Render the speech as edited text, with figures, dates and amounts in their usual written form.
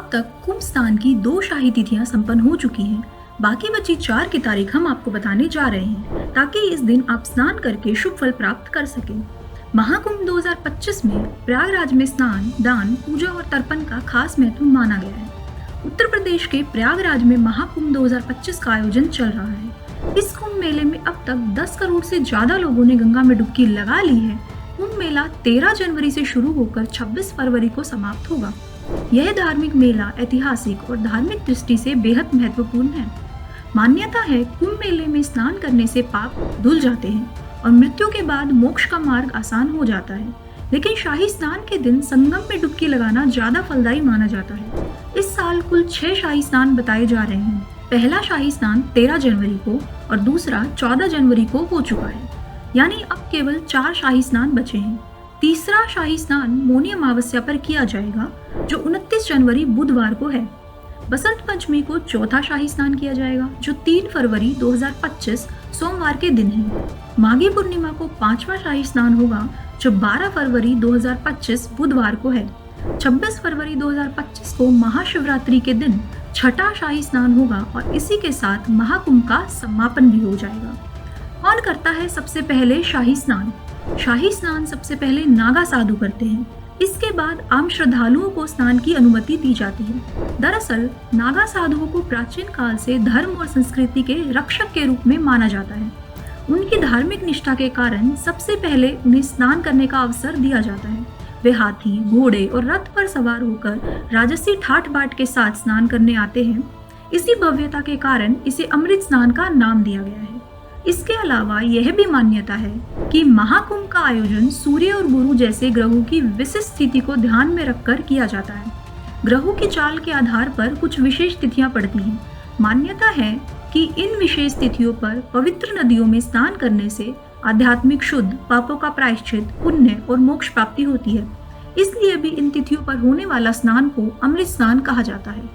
अब तक कुंभ स्नान की 2 शाही तिथियां संपन्न हो चुकी हैं। बाकी बची 4 की तारीख हम आपको बताने जा रहे हैं ताकि इस दिन आप स्नान करके शुभ फल प्राप्त कर सकें। महाकुंभ 2025 में प्रयागराज में स्नान, दान, पूजा और तर्पण का खास महत्व माना गया है। उत्तर प्रदेश के प्रयागराज में महाकुंभ 2025 का आयोजन चल रहा है। इस कुंभ मेले में अब तक 10 करोड़ से ज्यादा लोगों ने गंगा में डुबकी लगा ली है। कुंभ मेला 13 जनवरी से शुरू होकर 26 फरवरी को समाप्त होगा। यह धार्मिक मेला ऐतिहासिक और धार्मिक दृष्टि से बेहद महत्वपूर्ण है। मान्यता है कुंभ मेले में स्नान करने से पाप धुल जाते हैं और मृत्यु के बाद मोक्ष का मार्ग आसान हो जाता है। लेकिन शाही स्नान के दिन संगम में डुबकी लगाना ज्यादा फलदायी माना जाता है। इस साल कुल 6 शाही स्नान बताए जा रहे हैं। पहला शाही स्नान 13 जनवरी को और दूसरा 14 जनवरी को हो चुका है, यानी अब केवल 4 शाही स्नान बचे हैं। तीसरा शाही स्नान मौनी अमावस्या पर किया जाएगा जो 29 जनवरी बुधवार को है। बसंत पंचमी को चौथा शाही स्नान किया जाएगा जो 3 फरवरी 2025 सोमवार के दिन है। माघी पूर्णिमा को 5वां शाही स्नान होगा जो 12 फरवरी 2025 बुधवार को है। 26 फरवरी 2025 को महाशिवरात्रि के दिन छठा शाही स्नान होगा और इसी के साथ महाकुंभ का समापन भी हो जाएगा। कौन करता है सबसे पहले शाही स्नान? शाही स्नान सबसे पहले नागा साधु करते हैं। इसके बाद आम श्रद्धालुओं को स्नान की अनुमति दी जाती है। दरअसल नागा साधुओं को प्राचीन काल से धर्म और संस्कृति के रक्षक के रूप में माना जाता है। उनकी धार्मिक निष्ठा के कारण सबसे पहले उन्हें स्नान करने का अवसर दिया जाता है। वे हाथी, घोड़े और रथ पर सवार होकर राजसी ठाट बाट के साथ स्नान करने आते हैं। इसी भव्यता के कारण इसे अमृत स्नान का नाम दिया गया है। इसके अलावा यह भी मान्यता है कि महाकुंभ का आयोजन सूर्य और गुरु जैसे ग्रहों की विशिष्ट स्थिति को ध्यान में रखकर किया जाता है। ग्रहों की चाल के आधार पर कुछ विशेष तिथियां पड़ती हैं। मान्यता है कि इन विशेष तिथियों पर पवित्र नदियों में स्नान करने से आध्यात्मिक शुद्ध, पापों का प्रायश्चित, पुण्य और मोक्ष प्राप्ति होती है। इसलिए भी इन तिथियों पर होने वाला स्नान को अमृत स्नान कहा जाता है।